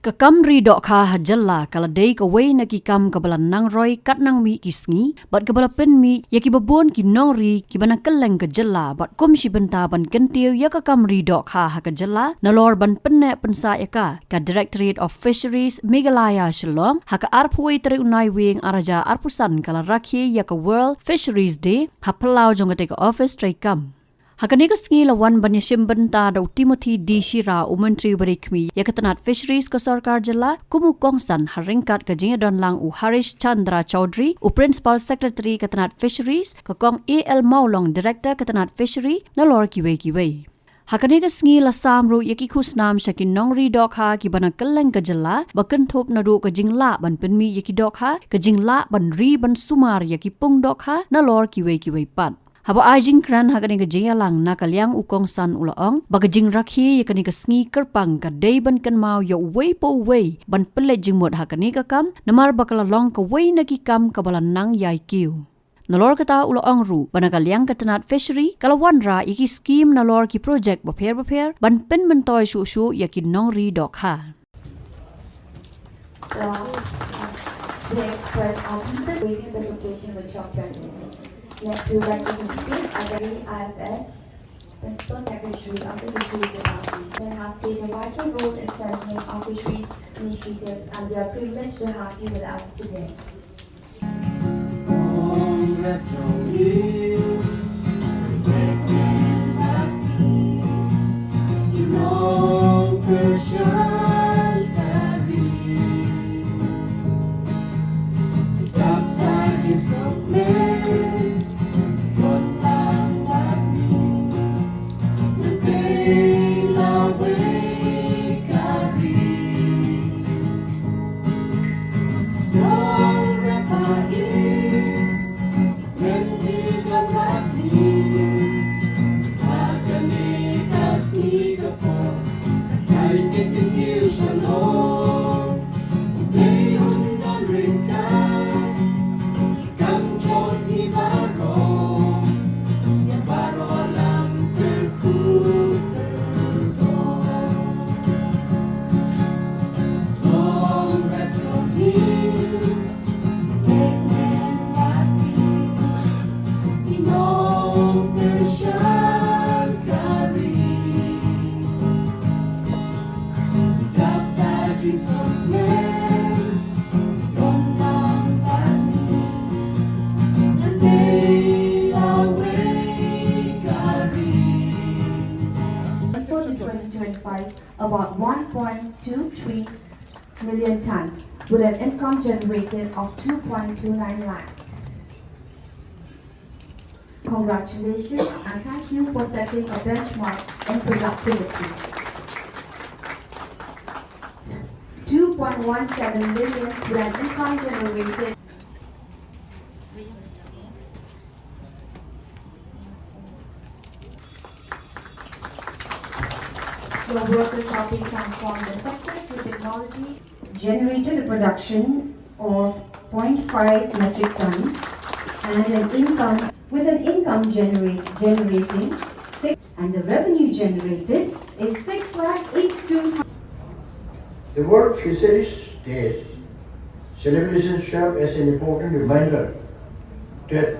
Kakamri Dohkha ha Jylla kala day ka way na kikam kabalan Nongri kat nang mi kisngi bat kabala Pynmyntoi ya kibabon ki Nongri kibana kaleng ka Jylla bat kum si benta ban kentiu ya Kakamri Dohkha ha ka Jylla nalor ban penne pensa ya ka Directorate of Fisheries Meghalaya Shillong ha ka arpui tere unai wing araja arpusan kala rakhi ya ka World Fisheries Day ha pelau jongate ka office tray kam. Hakaniga sngi lawan banya shimbenta da Timothy D. Shira Menteri Berikmi yakatanat Fisheries ka Sarkar Jylla kumu kongsan haringkat ka jingadon lang u Harish Chandra Chaudhry u Principal Secretary katanat Fisheries ka kong A.L. Maulong Director katanat Fishery na lor kiwe. Hakaniga sngi la samru yaki khusnam shakin Nongri Dohkha ki bana kaleng ka Jylla bakan thop na ru ka Jingla ban Pynmyntoi yaki Dohkha ka Jingla ban ri ban sumar yaki pung Dohkha na lor kiwe pat. Haba ajing kran hakani ka Jylla lang nakalyang ukong san ulaong bagajing rakhi yakani ka sngi kerpang ka day ban kan mau ya way po way ban pele jing mod hakani ka kam namar bakala long ka way naki kam kabalan nang yai Kiew. Nalor kata ulaong ru banakalyang katanat fishery kalawan ra yaki scheme nalor ki project baper ban Pynmyntoi shu yaki Nongri Dohkha. So, we express our deepest raising the situation with your presence. Next, we would like to introduce our IFS Principal Secretary of the Fisheries Department. They have played a vital role in strengthening our fisheries initiatives, and we are privileged to have you with us today. About 1.23 million tons with an income generated of 2.29 lakhs. Congratulations and thank you for setting a benchmark in productivity. 2.17 million with an income generated. Your work is helping transform the sector through technology. Generated a production of 0.5 metric tons and an income generating 6, and the revenue generated is 6,82,000. The World Fisheries Day celebration serves as an important reminder that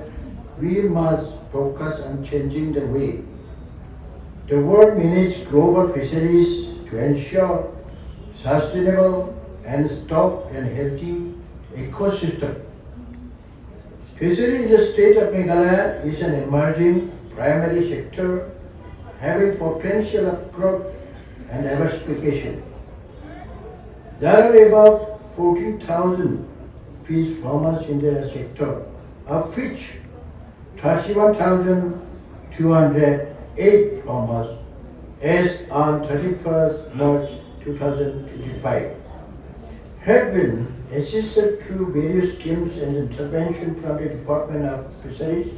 we must focus on changing the way the world manages global fisheries to ensure sustainable and stock and healthy ecosystem. Fishery in the state of Meghalaya is an emerging primary sector having potential of growth and diversification. There are about 14,000 fish farmers in the sector, of which 31,208 farmers as on 31st March 2025 have been assisted through various schemes and intervention from the Department of Fisheries,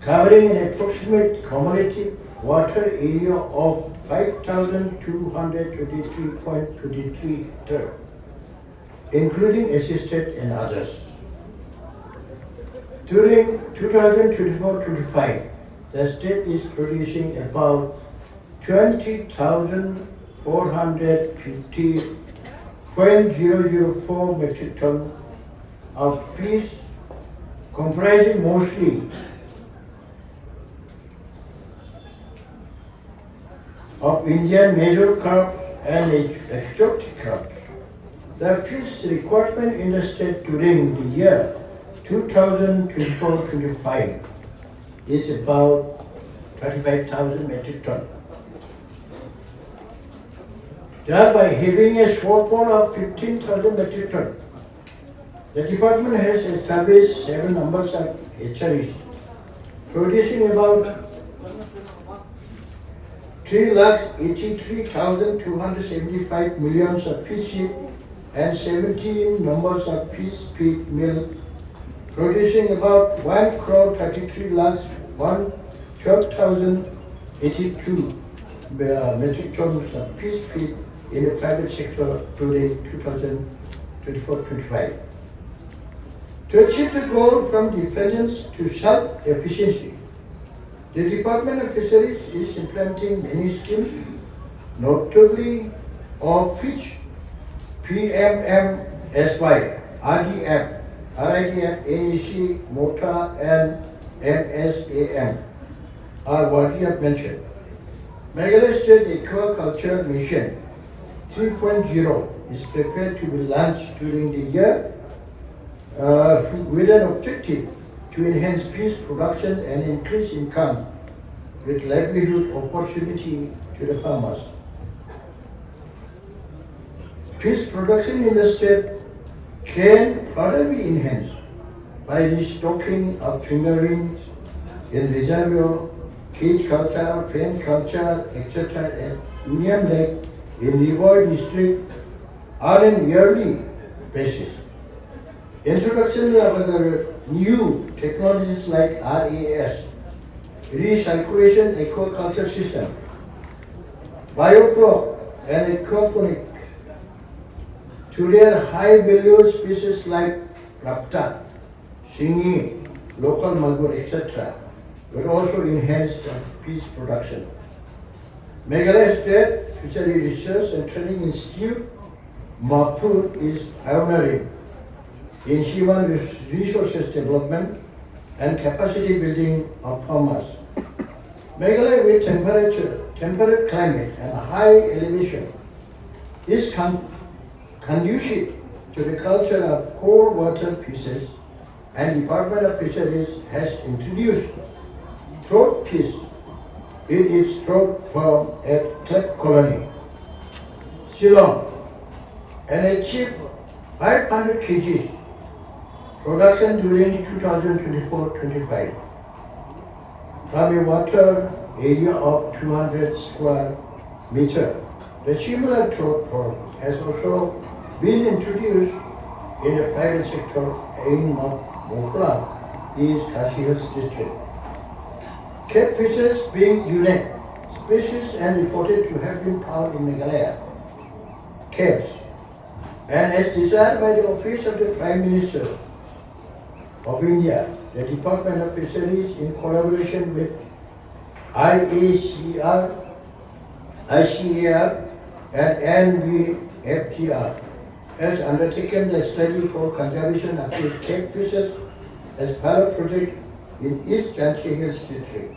covering an approximate cumulative water area of 5,223.23 hectares, including assisted and others. During 2024-25, the state is producing about 20,000 450.004 metric ton of fish, comprising mostly of Indian major crops and exotic crops. The fish requirement in the state during the year 2024-25 is about 35,000 metric ton, thereby having a shortfall of 15,000 metric ton. The department has established 7 numbers of hatcheries, producing about 3,83,275 millions of fish feed and 17 numbers of fish feed mill, producing about 1,33,112,082 metric tons of fish feed in the private sector during 2024-25. To achieve the goal from dependence to self-efficiency, the Department of Fisheries is implementing many schemes, notably of which PMMSY, RDF, RIDF, AEC, MOTA, and MSAM are worthy of mention. Meghalaya State Aquaculture Mission 3.0 is prepared to be launched during the year with an objective to enhance fish production and increase income with livelihood opportunity to the farmers. Fish production in the state can further be enhanced by restocking of fingerlings in reservoir, cage culture, fan culture, etc. at Union Lake in Kyrwoh district on an yearly basis. Introduction of other new technologies like RAS, recirculation aquaculture system, biocrop and aquaponic to rear high value species like rapta, singi, local magur, etc. will also enhance the fish production. Meghalaya State Fishery Research and Training Institute, Mapur, is pioneering in human resources development and capacity building of farmers. Meghalaya, with temperate climate and high elevation, is conducive to the culture of cold water fishes, and Department of Fisheries has introduced trout fish in its trout farm at Klep Colony, Shillong, and achieved 500 kg production during 2024-25 from a water area of 200 square meter. The similar trout farm has also been introduced in the private sector in Dohkha, East Kashmir's district. Cape fishes being unique species and reported to have been found in Meghalaya caves, and as desired by the Office of the Prime Minister of India, the Department of Fisheries, in collaboration with ICAR and NVFGR, has undertaken the study for conservation of these cape fishes as part of project in East Chantry Hills district.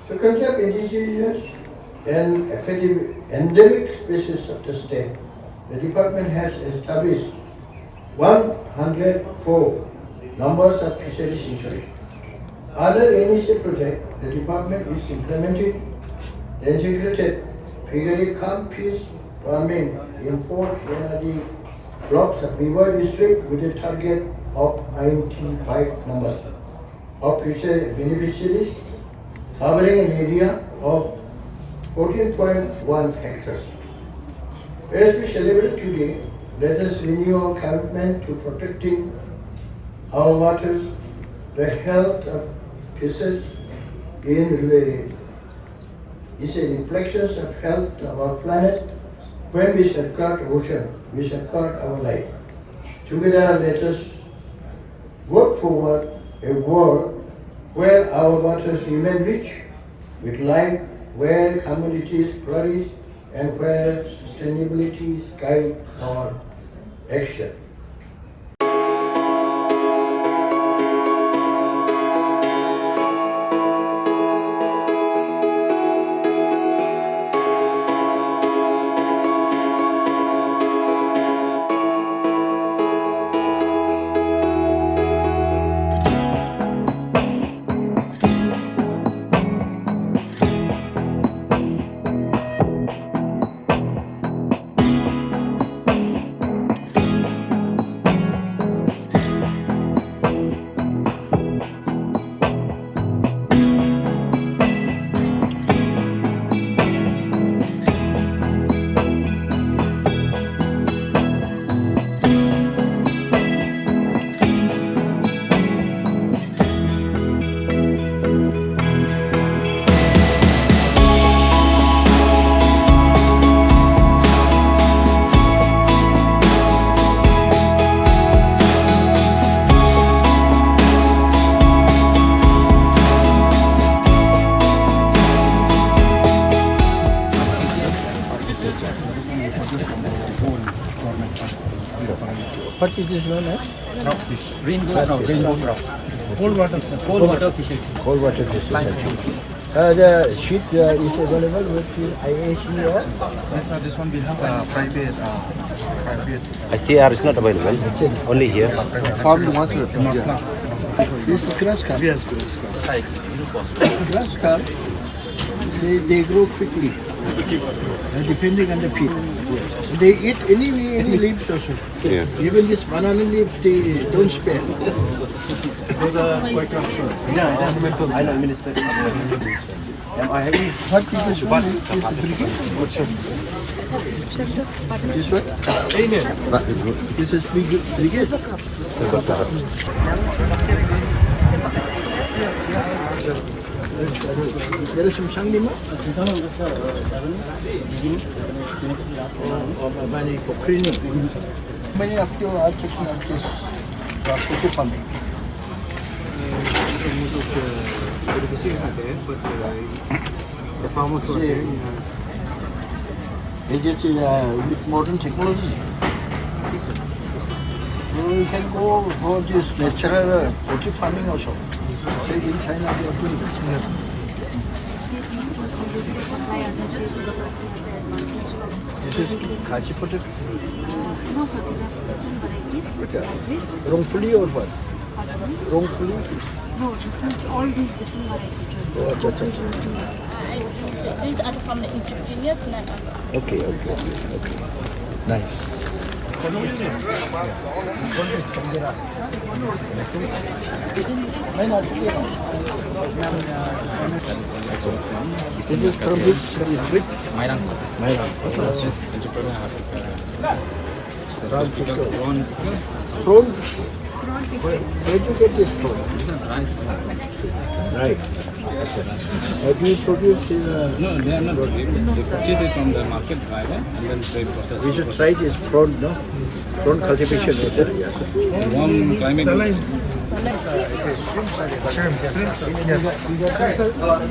To conserve indigenous and endemic species of the state, the department has established 104 numbers of fishery sanctuaries. Under NEC project, the department is implementing the integrated fishery cum fish farming in 4 GNRD blocks of Kiew district with a target of 95 numbers of beneficiaries covering an area of 14.1 hectares. As we celebrate today, let us renew our commitment to protecting our waters, the health of fishes is a reflection of health of our planet. When we safeguard the ocean, we safeguard our life. Together, let us work forward a world where our waters remain rich with life, where communities flourish and where sustainability guide our action. What is this known as? Rockfish. Rainbow trout. Cold water, sir. Cold water fishing. Cold water distillation. The sheet is available with IAC or? Yes, sir. This one we have private. ICR is not available, only here. Farmed ones, sir. This is grass carp. Yes, Grass carp, they grow quickly, depending on the pit. They eat any leaves also. Yeah. Even these banana leaves, they don't spare. Those are quite sure. I know, Minister. I have What is this one? This is brigade? This one? This is brigade. There is some sanglima? Or many cocrini. Many of you are taking up this potato farming. most of the beneficiaries are there, but the farmers who are there. Is it with modern technology? Yes, sir. So you can go for this natural potato farming also. Say in China they are doing it. This is Kashi potato. No, sir, these are different varieties. What's that? Wrongfully or what? Wrongfully? No, this is all these different varieties, sir. Oh, These are from the entrepreneurs. Okay. Nice. This is from which district? Mairang. Prawn? Where do you get this prawn? Right. Do you produce No, they are not. They purchase it from the market driver and then they process. we should try this prawn, no? Prawn cultivation also, yes. Warm climate.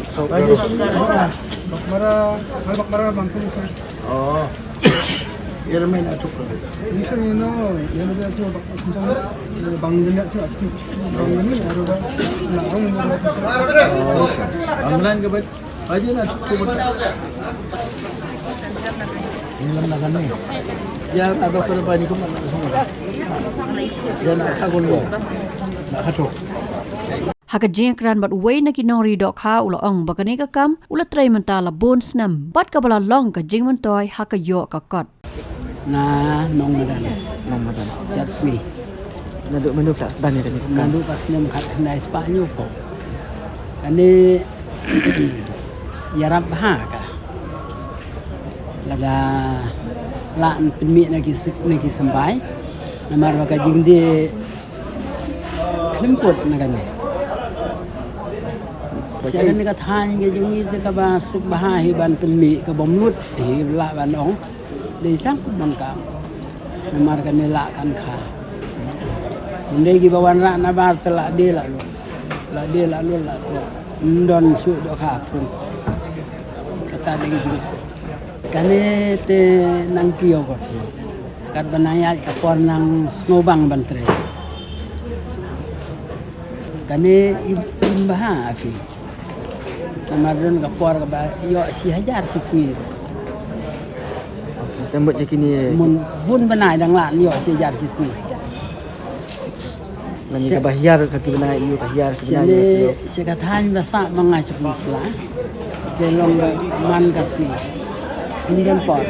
So, oh, here may not Banglan ke baik aja nak cuba. Ini nak kan ni. Ya ada berapa ni kamu nak semua. Ya nak kagul lo. Nak kacau. Haka jengkran bat way na kinori Dohkha ula ong bakane ka kam ula tray mentala bones nam bat ka bala long ka Pynmyntoi haka yo ka kot. Na nong madan siat smi Mandu plus dan ni kan. nandu pas nem khat khnai Spanyol po ani yarab ha ka laga laan penmi na ki sambai namar ka jingde klimpot na kan siagan ni ka than ge jungi te ka ba suk bah hi ban penmi ka bomlut hi la ban ong đi chắc bằng cả mà cái này lạ căn khá đây cái bao ra na ba cái lạ đi là luôn là đòn sụt đó khá cùng cái ta đây cái Kani te nang Kiew ko fi. Kat banayat ka por nang snowbang bantre. Kani imbaha fi. Kamarun ka por ka ba yo si hajar si sengit. Tembok je kini Mun bun banai dang la yo si hajar si sengit. nani ka bahyar kaki benai you bahyar Sini sekatan basa mangai sepufla. Kelong man kasni. Kemudian pot.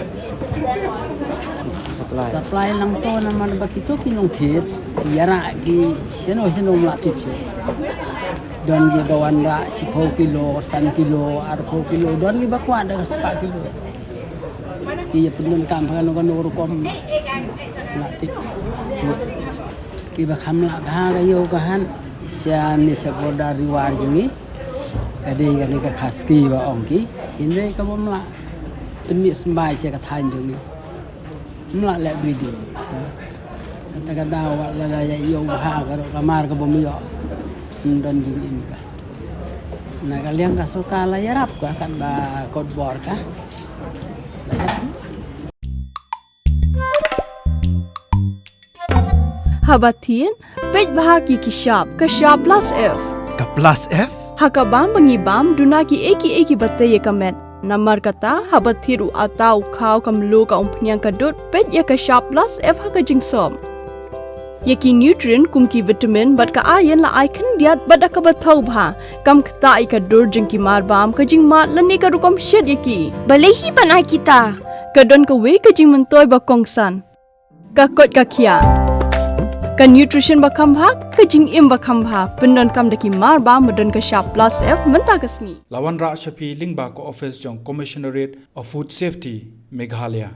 Supply lang to naman bakito kinong tit. Yara ki sino melatip si. Don gi bawan ra 10 kilo, 1 kilo, 10 kilo. Don gi bakwa ada 10 kilo. Iya penun kam kan urukom melatip. Kiba kamla bahaga yo kahan sian ni sepoda riwar jingi ade gani ka khaski ba ongki inde ka bomla penmi sembai sia ka than jingi mla le bridi kata kata wala ya yo bahaga ro kamar ka bom yo don jingi imba na kalian ka suka la yarap ka kan ba kodbor ka Habatin, pej bahagi kishap, kashap plus F. Ka plus F? Hakabam bangibam dunaki eki batay kamet. Namar kata habathiru atau khau kamlu ka umpnyang kadut pej ya kashap plus F hakajing som. Yaki nutrient kumki vitamin bat ka ayan la ikan diat bat akabathau bha kam kta ikadur jengki marbam kajing mat lani ka rukom shed yaki. Balehi banai kita. Kadon ka we kajing mentoi bakongsan. Kakot kakia. Ka nutrition bakam bha kajing im bakam bha pendon kam daki marba modon ka sharp plus F menta kasni Lawan Ra Shapi Lingba ko office jong Commissionerate of Food Safety Meghalaya